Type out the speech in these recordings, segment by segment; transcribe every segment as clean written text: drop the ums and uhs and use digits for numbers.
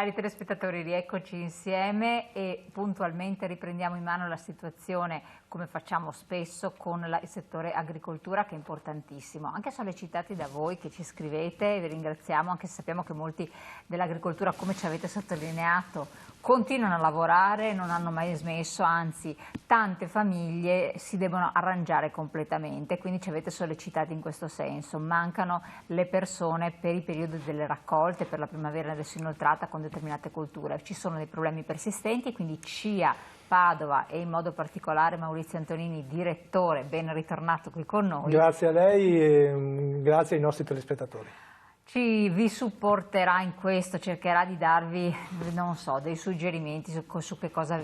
Cari telespettatori, rieccoci insieme e puntualmente riprendiamo in mano la situazione, come facciamo spesso, con il settore agricoltura, che è importantissimo, anche sollecitati da voi che ci scrivete, vi ringraziamo, anche se sappiamo che molti dell'agricoltura, come ci avete sottolineato, continuano a lavorare, non hanno mai smesso, anzi tante famiglie si devono arrangiare completamente, quindi ci avete sollecitati in questo senso. Mancano le persone per i periodi delle raccolte, per la primavera adesso inoltrata con determinate colture. Ci sono dei problemi persistenti, quindi CIA, Padova e in modo particolare Maurizio Antonini, direttore, ben ritornato qui con noi. Grazie a lei e grazie ai nostri telespettatori. Vi supporterà in questo, cercherà di darvi, non so, dei suggerimenti su che cosa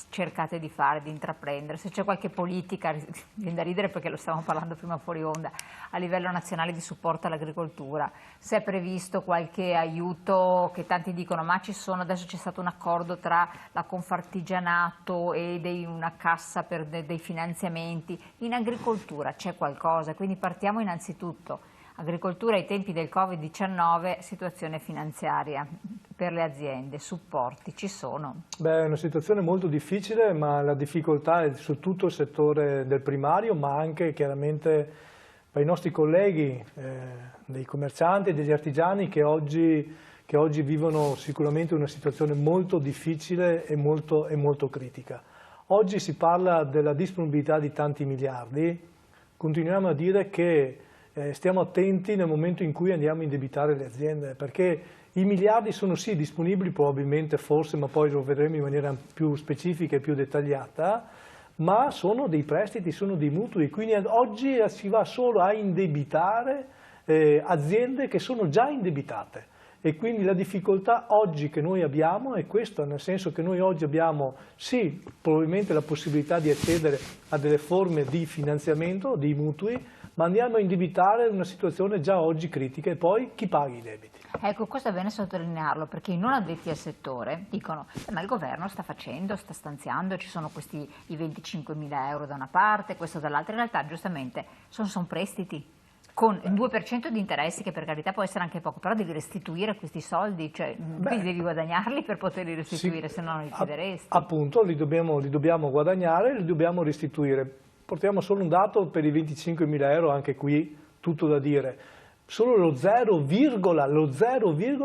cercate di fare, di intraprendere. Se c'è qualche politica, viene da ridere perché lo stavamo parlando prima fuori onda, a livello nazionale di supporto all'agricoltura, se è previsto qualche aiuto, che tanti dicono ma ci sono, adesso c'è stato un accordo tra la Confartigianato e una cassa per dei finanziamenti, in agricoltura c'è qualcosa, quindi partiamo innanzitutto. Agricoltura ai tempi del Covid-19, situazione finanziaria per le aziende, supporti ci sono? Beh, è una situazione molto difficile, ma la difficoltà è su tutto il settore del primario, ma anche chiaramente per i nostri colleghi, dei commercianti e degli artigiani che oggi vivono sicuramente una situazione molto difficile e molto critica. Oggi si parla della disponibilità di tanti miliardi, continuiamo a dire che stiamo attenti nel momento in cui andiamo a indebitare le aziende, perché i miliardi sono sì disponibili probabilmente, forse, ma poi lo vedremo in maniera più specifica e più dettagliata, ma sono dei prestiti, sono dei mutui, quindi oggi si va solo a indebitare aziende che sono già indebitate. E quindi la difficoltà oggi che noi abbiamo è questa, nel senso che noi oggi abbiamo sì probabilmente la possibilità di accedere a delle forme di finanziamento, di mutui, ma andiamo a indebitare una situazione già oggi critica e poi chi paga i debiti? Ecco, questo è bene sottolinearlo perché i non addetti al settore dicono ma il governo sta facendo, sta stanziando, ci sono questi i 25.000 euro da una parte, questo dall'altra, in realtà giustamente sono prestiti con il 2% di interessi, che per carità può essere anche poco, però devi restituire questi soldi, cioè quindi devi guadagnarli per poterli restituire, se no non li chiederesti. Appunto, li dobbiamo guadagnare, li dobbiamo restituire. Portiamo solo un dato per i 25.000 euro, anche qui tutto da dire. Solo lo 0,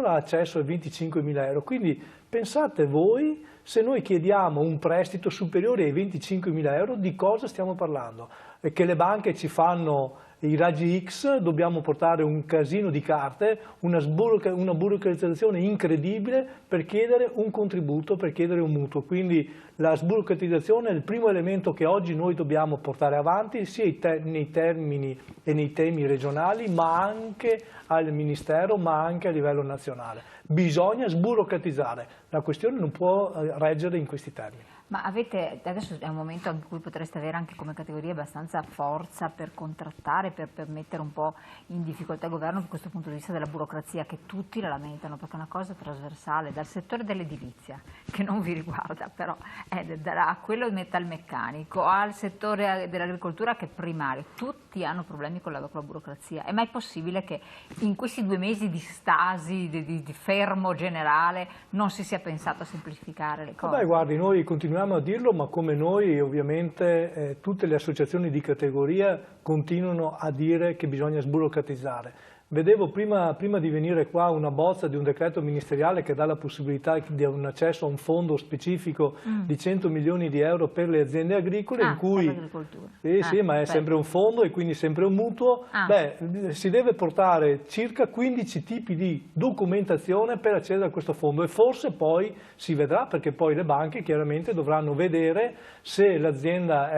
ha accesso ai 25.000 euro. Quindi pensate voi, se noi chiediamo un prestito superiore ai 25.000 euro, di cosa stiamo parlando? E che le banche ci fanno i raggi X, dobbiamo portare un casino di carte, una burocratizzazione incredibile per chiedere un contributo, per chiedere un mutuo. Quindi la sburocratizzazione è il primo elemento che oggi noi dobbiamo portare avanti, sia nei termini e nei temi regionali, ma anche al Ministero, ma anche a livello nazionale. Bisogna sburocratizzare, la questione non può reggere in questi termini. Ma adesso è un momento in cui potreste avere anche come categoria abbastanza forza per contrattare, per mettere un po' in difficoltà il governo da questo punto di vista della burocrazia, che tutti la lamentano, perché è una cosa trasversale, dal settore dell'edilizia, che non vi riguarda, però da quello metalmeccanico al settore dell'agricoltura che è primario, tutti hanno problemi con la burocrazia. È mai possibile che in questi 2 mesi di stasi, di fermo generale, non si sia pensato a semplificare le cose? Beh, guardi, noi continuiamo a dirlo, ma come noi ovviamente tutte le associazioni di categoria continuano a dire che bisogna sburocratizzare. Vedevo prima di venire qua una bozza di un decreto ministeriale che dà la possibilità di un accesso a un fondo specifico di 100 milioni di euro per le aziende agricole, in cui sì, ma è sempre un fondo e quindi sempre un mutuo. Beh, si deve portare circa 15 tipi di documentazione per accedere a questo fondo e forse poi si vedrà, perché poi le banche chiaramente dovranno vedere se l'azienda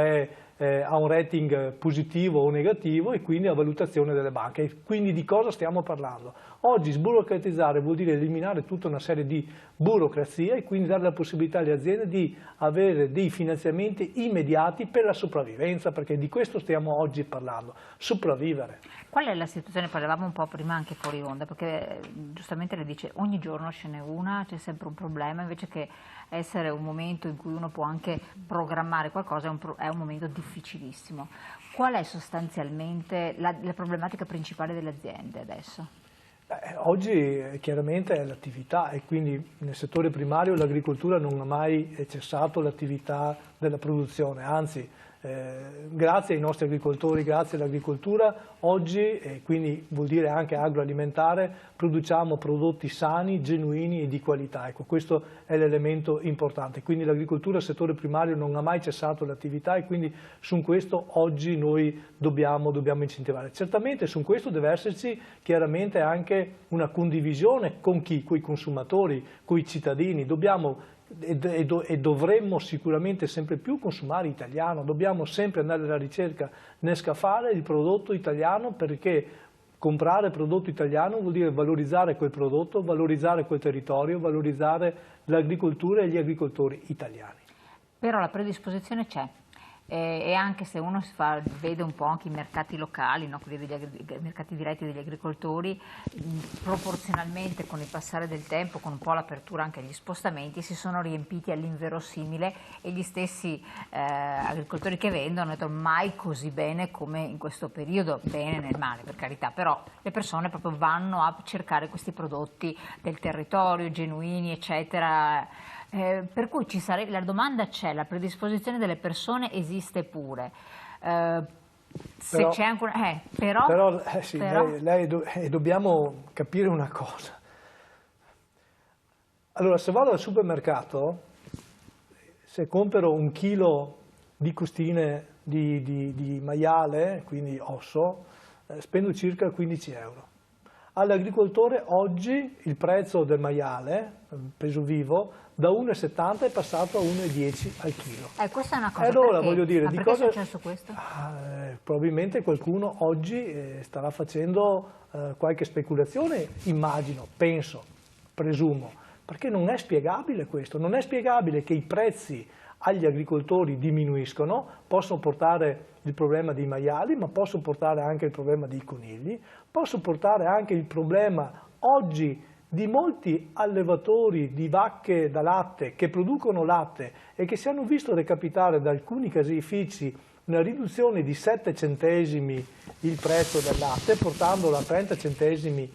ha un rating positivo o negativo e quindi a valutazione delle banche. E quindi di cosa stiamo parlando? Oggi sburocratizzare vuol dire eliminare tutta una serie di burocrazia e quindi dare la possibilità alle aziende di avere dei finanziamenti immediati per la sopravvivenza, perché di questo stiamo oggi parlando, sopravvivere. Qual è la situazione? Parlavamo un po' prima anche fuori onda, perché giustamente lei dice ogni giorno ce n'è una, c'è sempre un problema, invece che essere un momento in cui uno può anche programmare qualcosa, è un momento difficilissimo. Qual è sostanzialmente la problematica principale delle aziende adesso? Oggi chiaramente è l'attività e quindi nel settore primario l'agricoltura non ha mai cessato l'attività della produzione, anzi grazie ai nostri agricoltori, grazie all'agricoltura, oggi, e quindi vuol dire anche agroalimentare, produciamo prodotti sani, genuini e di qualità. Ecco, questo è l'elemento importante. Quindi l'agricoltura, il settore primario, non ha mai cessato l'attività e quindi su questo oggi noi dobbiamo incentivare. Certamente su questo deve esserci chiaramente anche una condivisione con chi? Con i consumatori, con i cittadini. Dobbiamo e dovremmo sicuramente sempre più consumare italiano, dobbiamo sempre andare alla ricerca nel scafare il prodotto italiano, perché comprare prodotto italiano vuol dire valorizzare quel prodotto, valorizzare quel territorio, valorizzare l'agricoltura e gli agricoltori italiani. Però la predisposizione c'è. E anche se uno vede un po' anche i mercati locali, no, quelli i mercati diretti degli agricoltori, proporzionalmente con il passare del tempo, con un po' l'apertura anche agli spostamenti, si sono riempiti all'inverosimile e gli stessi agricoltori che vendono hanno detto mai così bene come in questo periodo, bene nel male per carità, però le persone proprio vanno a cercare questi prodotti del territorio, genuini eccetera. Per cui la domanda c'è, la predisposizione delle persone esiste pure. Se c'è ancora, sì, dobbiamo capire una cosa. Allora, se vado al supermercato, se compro un chilo di costine di maiale, quindi osso, spendo circa 15 euro. All'agricoltore oggi il prezzo del maiale, peso vivo, da 1,70 è passato a 1,10 al chilo. Questa è una cosa. Allora voglio dire, di cosa è successo questo? Probabilmente qualcuno oggi starà facendo qualche speculazione, immagino, penso, presumo, perché non è spiegabile questo, non è spiegabile che i prezzi agli agricoltori diminuiscono, possono portare il problema dei maiali, ma possono portare anche il problema dei conigli, possono portare anche il problema oggi di molti allevatori di vacche da latte che producono latte e che si hanno visto recapitare da alcuni caseifici una riduzione di 7 centesimi il prezzo del latte, portandolo a 30 centesimi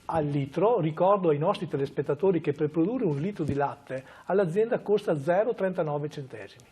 al litro. Ricordo ai nostri telespettatori che per produrre un litro di latte all'azienda costa 0,39 centesimi.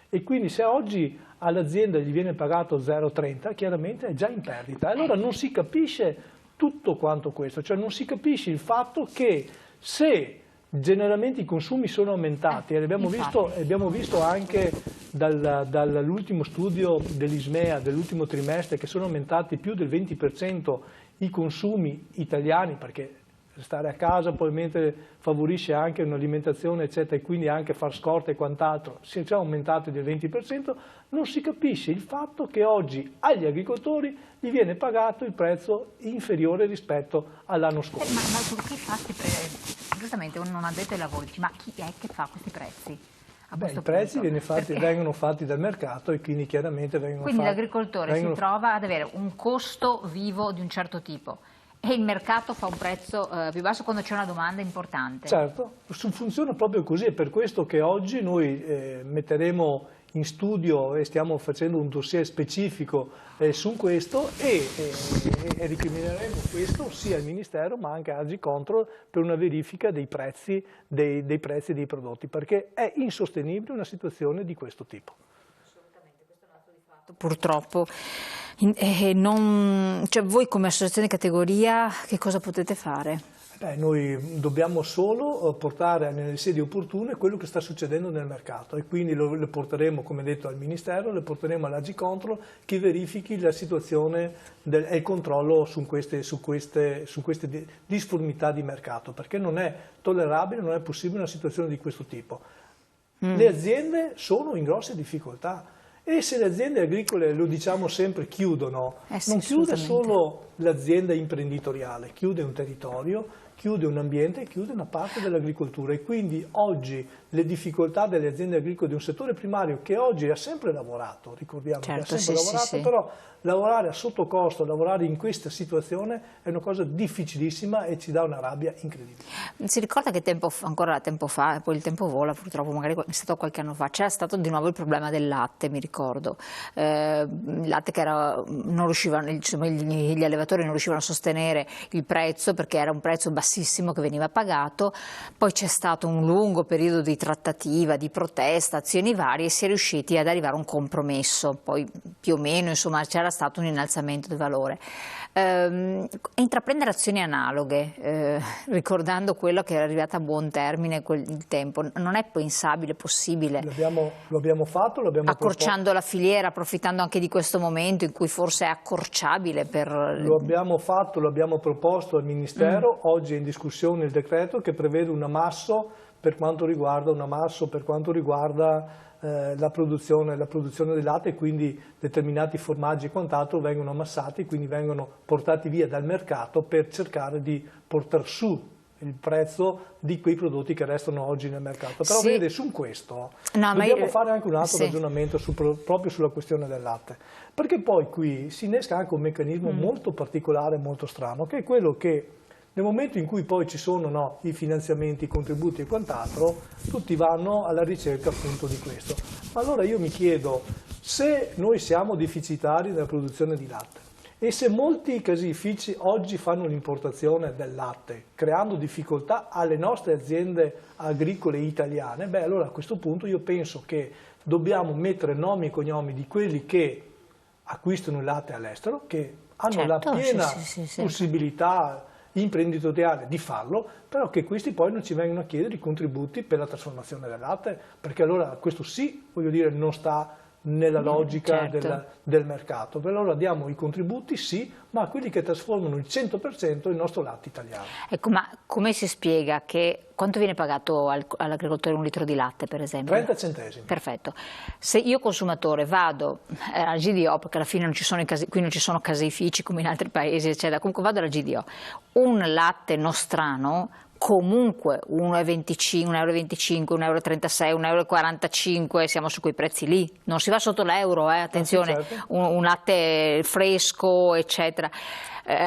E quindi se oggi all'azienda gli viene pagato 0,30, chiaramente è già in perdita. Allora non si capisce tutto quanto questo, cioè non si capisce il fatto che se generalmente i consumi sono aumentati, e abbiamo visto anche dall'ultimo studio dell'Ismea dell'ultimo trimestre che sono aumentati più del 20% i consumi italiani, perché stare a casa probabilmente favorisce anche un'alimentazione eccetera e quindi anche far scorte e quant'altro, si è già aumentati del 20%, non si capisce il fatto che oggi agli agricoltori gli viene pagato il prezzo inferiore rispetto all'anno scorso. Ma chi fa questi prezzi? Giustamente uno non ha detto ai lavori, ma chi è che fa questi prezzi? I prezzi vengono fatti dal mercato e quindi chiaramente vengono fatti. Quindi l'agricoltore si trova ad avere un costo vivo di un certo tipo e il mercato fa un prezzo più basso quando c'è una domanda importante. Certo, funziona proprio così, è per questo che oggi noi metteremo in studio e stiamo facendo un dossier specifico su questo e recrimineremo questo sia al Ministero ma anche a Agicontrol per una verifica dei prezzi dei prodotti, perché è insostenibile una situazione di questo tipo. Assolutamente, questo è un dato di fatto. Purtroppo, cioè voi come associazione di categoria che cosa potete fare? Noi dobbiamo solo portare nelle sedi opportune quello che sta succedendo nel mercato e quindi lo porteremo, come detto, al Ministero, lo porteremo all'Agicontrol che verifichi la situazione e il controllo su queste disformità di mercato, perché non è tollerabile, non è possibile una situazione di questo tipo. Le aziende sono in grosse difficoltà. E se le aziende agricole, lo diciamo sempre, chiudono, non chiude solo l'azienda imprenditoriale, chiude un territorio, chiude un ambiente e chiude una parte dell'agricoltura, e quindi oggi le difficoltà delle aziende agricole di un settore primario che oggi ha sempre lavorato, ricordiamo che ha sempre lavorato, però lavorare a sotto costo, lavorare in questa situazione è una cosa difficilissima e ci dà una rabbia incredibile. Si ricorda che ancora tempo fa, poi il tempo vola purtroppo, magari è stato qualche anno fa, c'era stato di nuovo il problema del latte, mi ricordo, il latte che non riuscivano, insomma, gli allevatori non riuscivano a sostenere il prezzo perché era un prezzo bassissimo che veniva pagato, poi c'è stato un lungo periodo di trattativa, di protesta, azioni varie, e si è riusciti ad arrivare a un compromesso, poi più o meno insomma c'era stato un innalzamento del valore. Intraprendere azioni analoghe, ricordando quello che era arrivato a buon termine il tempo, non è pensabile, possibile? Lo abbiamo fatto, accorciando la filiera, approfittando anche di questo momento in cui forse è accorciabile Lo abbiamo fatto, lo abbiamo proposto al Ministero, oggi è in discussione il decreto che prevede un ammasso per quanto riguarda la produzione del latte, quindi determinati formaggi e quant'altro vengono ammassati, quindi vengono portati via dal mercato per cercare di portare su il prezzo di quei prodotti che restano oggi nel mercato. Però vede, su questo dobbiamo fare anche un altro ragionamento proprio sulla questione del latte, perché poi qui si innesca anche un meccanismo molto particolare, molto strano, che è quello che nel momento in cui poi ci sono i finanziamenti, i contributi e quant'altro, tutti vanno alla ricerca appunto di questo. Ma allora io mi chiedo, se noi siamo deficitari nella produzione di latte e se molti caseifici oggi fanno l'importazione del latte, creando difficoltà alle nostre aziende agricole italiane, beh allora a questo punto io penso che dobbiamo mettere nomi e cognomi di quelli che acquistano il latte all'estero, che hanno la piena possibilità imprenditoriale di farlo, però che questi poi non ci vengano a chiedere i contributi per la trasformazione del latte, perché allora questo sì, voglio dire, non sta nella logica del mercato. Per allora diamo i contributi sì, ma a quelli che trasformano il 100% il nostro latte italiano. Ecco, ma come si spiega che quanto viene pagato all'agricoltore un litro di latte, per esempio? 30 centesimi. Perfetto. Se io consumatore vado alla GDO, perché alla fine qui non ci sono caseifici come in altri paesi, eccetera, comunque vado alla GDO, un latte nostrano comunque 1,25 euro, 1,36 euro, 1,45 euro, siamo su quei prezzi lì, non si va sotto l'euro, attenzione, un latte fresco, eccetera,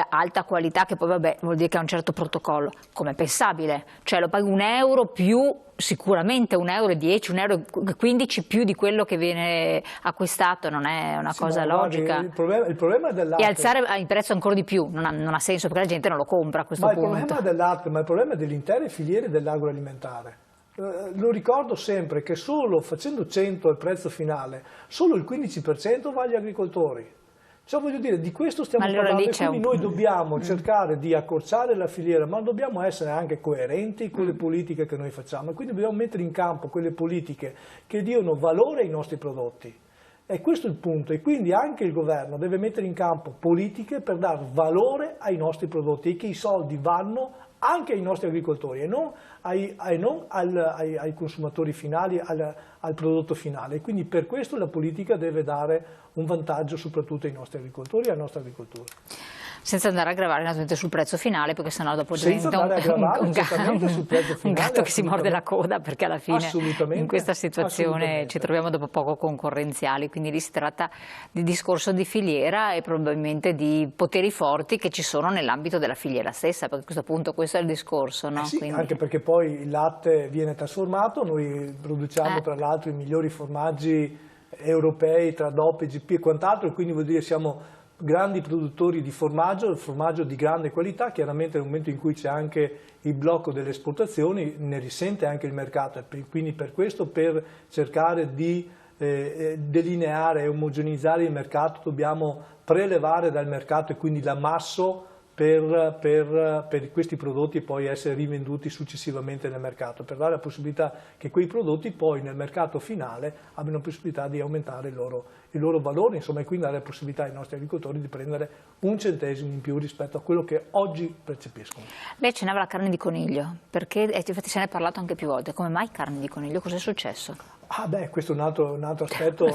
alta qualità, che poi vabbè vuol dire che ha un certo protocollo, com'è pensabile? Cioè lo paghi 1 euro più, sicuramente 1,10 euro, 1,15 euro più di quello che viene acquistato, non è una cosa logica. Il problema del latte... E alzare il prezzo ancora di più non ha senso, perché la gente non lo compra a questo punto. Il problema del latte, ma il problema delle intere filiere dell'agroalimentare. Lo ricordo sempre che solo facendo 100 il prezzo finale, solo il 15% va agli agricoltori. Cioè voglio dire, di questo stiamo parlando, e quindi noi dobbiamo cercare di accorciare la filiera, ma dobbiamo essere anche coerenti con le politiche che noi facciamo, e quindi dobbiamo mettere in campo quelle politiche che diano valore ai nostri prodotti. E questo è il punto, e quindi anche il governo deve mettere in campo politiche per dare valore ai nostri prodotti, e che i soldi vanno anche ai nostri agricoltori e non ai consumatori finali, al prodotto finale. E quindi per questo la politica deve dare un vantaggio soprattutto ai nostri agricoltori e alla nostra agricoltura. Senza andare a gravare naturalmente sul prezzo finale, perché sennò dopo diventa un gatto che si morde la coda, perché alla fine in questa situazione ci troviamo dopo poco concorrenziali, quindi lì si tratta di discorso di filiera e probabilmente di poteri forti che ci sono nell'ambito della filiera stessa, perché a questo punto questo è il discorso. No? Sì, quindi... anche perché poi il latte viene trasformato, noi produciamo tra l'altro i migliori formaggi europei tra DOP e GP e quant'altro, e quindi vuol dire siamo grandi produttori di formaggio, il formaggio di grande qualità. Chiaramente nel momento in cui c'è anche il blocco delle esportazioni ne risente anche il mercato, e quindi per questo, per cercare di delineare e omogenizzare il mercato, dobbiamo prelevare dal mercato e quindi l'ammasso per questi prodotti e poi essere rivenduti successivamente nel mercato, per dare la possibilità che quei prodotti poi nel mercato finale abbiano la possibilità di aumentare il loro valore, insomma, e quindi dare la possibilità ai nostri agricoltori di prendere un centesimo in più rispetto a quello che oggi percepiscono. Lei accennava alla carne di coniglio, perché infatti se ne è parlato anche più volte. Come mai carne di coniglio? Cos'è successo? Ah beh, questo è un altro aspetto,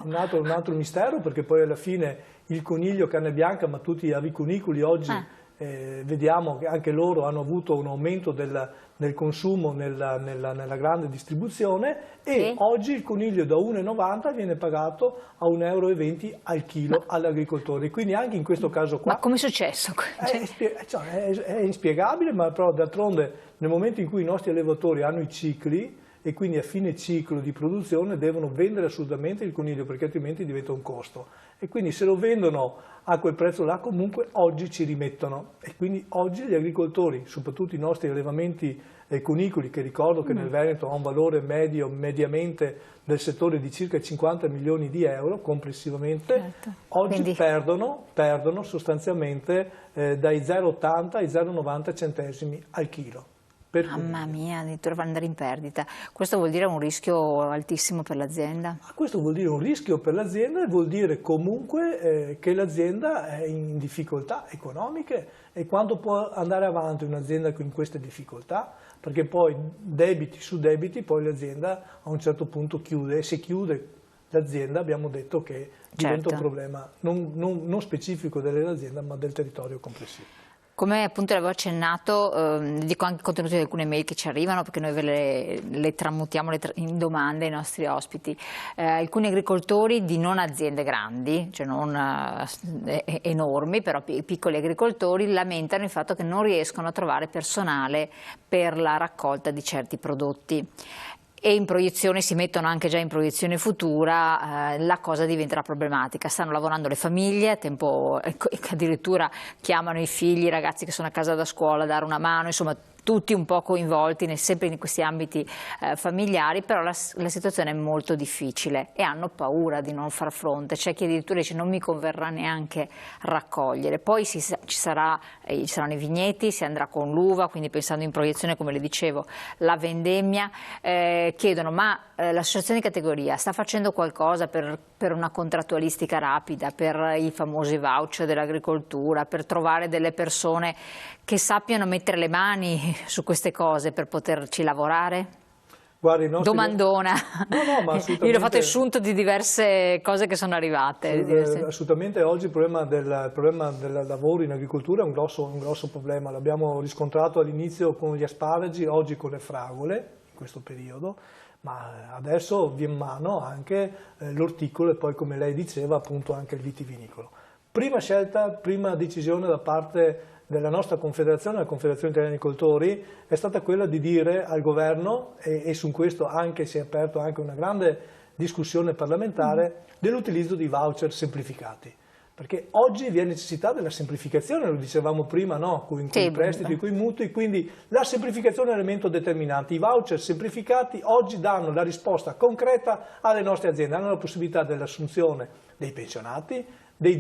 un altro mistero, perché poi alla fine il coniglio carne bianca, ma tutti gli aviconicoli oggi vediamo che anche loro hanno avuto un aumento del consumo nella grande distribuzione e oggi il coniglio da 1,90 viene pagato a 1,20 € al chilo all'agricoltore, quindi anche in questo caso qua... Ma come è successo? È inspiegabile, ma però d'altronde nel momento in cui i nostri allevatori hanno i cicli e quindi a fine ciclo di produzione devono vendere assolutamente il coniglio perché altrimenti diventa un costo e quindi se lo vendono a quel prezzo là comunque oggi ci rimettono e quindi oggi gli agricoltori, soprattutto i nostri allevamenti cunicoli, che ricordo che nel Veneto ha un valore medio mediamente del settore di circa 50 milioni di euro complessivamente, oggi quindi perdono sostanzialmente dai 0,80 ai 0,90 centesimi al chilo. Mamma mia, addirittura va ad andare in perdita. Questo vuol dire un rischio altissimo per l'azienda? Questo vuol dire un rischio per l'azienda e vuol dire comunque che l'azienda è in difficoltà economiche e quando può andare avanti un'azienda in queste difficoltà? Perché poi debiti su debiti, poi l'azienda a un certo punto chiude e se chiude l'azienda abbiamo detto che diventa un problema non specifico dell'azienda ma del territorio complessivo. Come appunto l'avevo accennato, dico anche i contenuti di alcune mail che ci arrivano perché noi ve le tramutiamo in domande ai nostri ospiti. Alcuni agricoltori di non aziende grandi, cioè non enormi, però piccoli agricoltori, lamentano il fatto che non riescono a trovare personale per la raccolta di certi prodotti. E in proiezione, si mettono anche già in proiezione futura, la cosa diventerà problematica. Stanno lavorando le famiglie, a tempo, addirittura chiamano i figli, i ragazzi che sono a casa da scuola a dare una mano, insomma tutti un po' coinvolti sempre in questi ambiti familiari, però la situazione è molto difficile e hanno paura di non far fronte. C'è chi addirittura dice non mi converrà neanche raccogliere. Poi ci saranno i vigneti, si andrà con l'uva, quindi pensando in proiezione, come le dicevo, la vendemmia. Chiedono ma l'associazione di categoria sta facendo qualcosa per una contrattualistica rapida, per i famosi voucher dell'agricoltura, per trovare delle persone che sappiano mettere le mani su queste cose per poterci lavorare? Guardi, domandona. No, ma assolutamente. Io ho fatto assunto di diverse cose che sono arrivate. Assolutamente oggi il problema del lavoro in agricoltura è un grosso problema. L'abbiamo riscontrato all'inizio con gli asparagi, oggi con le fragole, in questo periodo, ma adesso vien mano anche l'orticolo e poi, come lei diceva, appunto anche il vitivinicolo. Prima decisione da parte della nostra confederazione, la Confederazione Italiana Agricoltori, è stata quella di dire al governo, e su questo anche si è aperta anche una grande discussione parlamentare, dell'utilizzo di voucher semplificati. Perché oggi vi è necessità della semplificazione, lo dicevamo prima, no? Con i prestiti, con i mutui, quindi la semplificazione è un elemento determinante. I voucher semplificati oggi danno la risposta concreta alle nostre aziende, hanno la possibilità dell'assunzione dei pensionati, dei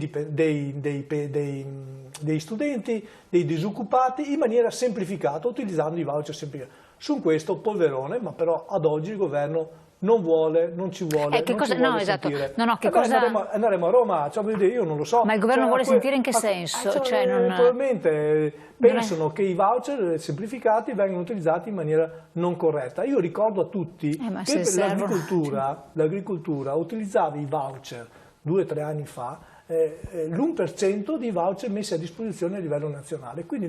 studenti, dei disoccupati in maniera semplificata, utilizzando i voucher semplificati. Su questo polverone, ma però ad oggi il governo non ci vuole sentire. Andremo a Roma, cioè, io non lo so. Ma il governo vuole sentire in che senso? Probabilmente pensano che i voucher semplificati vengano utilizzati in maniera non corretta. Io ricordo a tutti che l'agricoltura utilizzava i voucher 2 o 3 anni fa, l'1% di voucher messi a disposizione a livello nazionale, quindi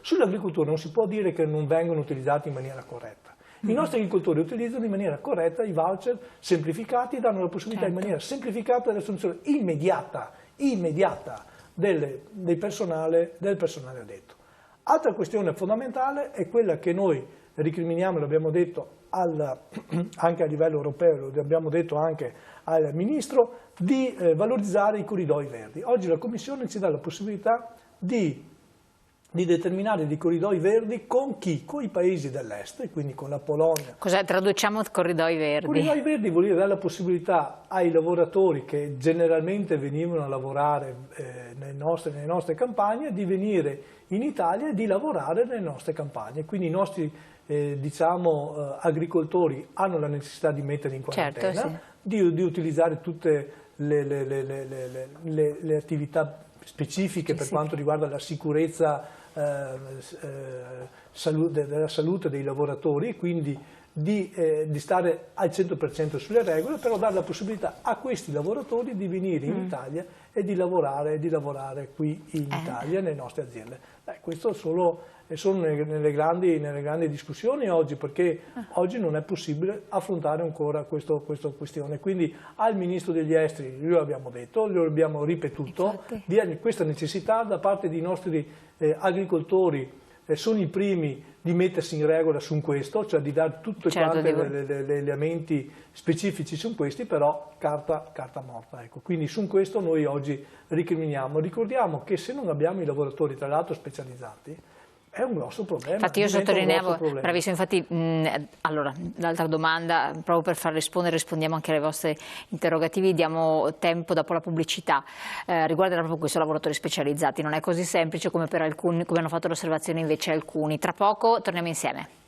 sull'agricoltura non si può dire che non vengono utilizzati in maniera corretta. I nostri agricoltori utilizzano in maniera corretta i voucher semplificati e danno la possibilità in maniera semplificata dell'assunzione immediata del personale addetto. Altra questione fondamentale è quella che noi ricriminiamo, l'abbiamo detto anche a livello europeo, lo abbiamo detto anche al Ministro, di valorizzare i corridoi verdi. Oggi la Commissione ci dà la possibilità di determinare dei corridoi verdi con chi? Con i paesi dell'est, quindi con la Polonia. Cos'è? Traduciamo corridoi verdi. Corridoi verdi vuol dire dare la possibilità ai lavoratori che generalmente venivano a lavorare nelle nostre campagne di venire in Italia e di lavorare nelle nostre campagne. Quindi i nostri agricoltori hanno la necessità di mettere in quarantena, di utilizzare tutte le attività specifiche per quanto riguarda la sicurezza della salute dei lavoratori, quindi di stare al 100% sulle regole, però dare la possibilità a questi lavoratori di venire in Italia e di lavorare qui in Italia, nelle nostre aziende. Questo sono nelle grandi discussioni oggi, perché oggi non è possibile affrontare ancora questa questione. Quindi al Ministro degli Esteri glielo abbiamo detto, glielo abbiamo ripetuto, di questa necessità da parte dei nostri agricoltori. Sono i primi di mettersi in regola su questo, cioè di dare tutti quanti gli elementi specifici su questi, però carta morta. Ecco. Quindi su questo noi oggi ricriminiamo. Ricordiamo che se non abbiamo i lavoratori, tra l'altro specializzati, è un grosso problema. Infatti io sottolineavo, bravissimo, infatti allora l'altra domanda, proprio per far rispondiamo anche ai vostri interrogativi, diamo tempo dopo la pubblicità, riguarda proprio questo, lavoratori specializzati, non è così semplice come per alcuni, come hanno fatto l'osservazione invece alcuni. Tra poco torniamo insieme.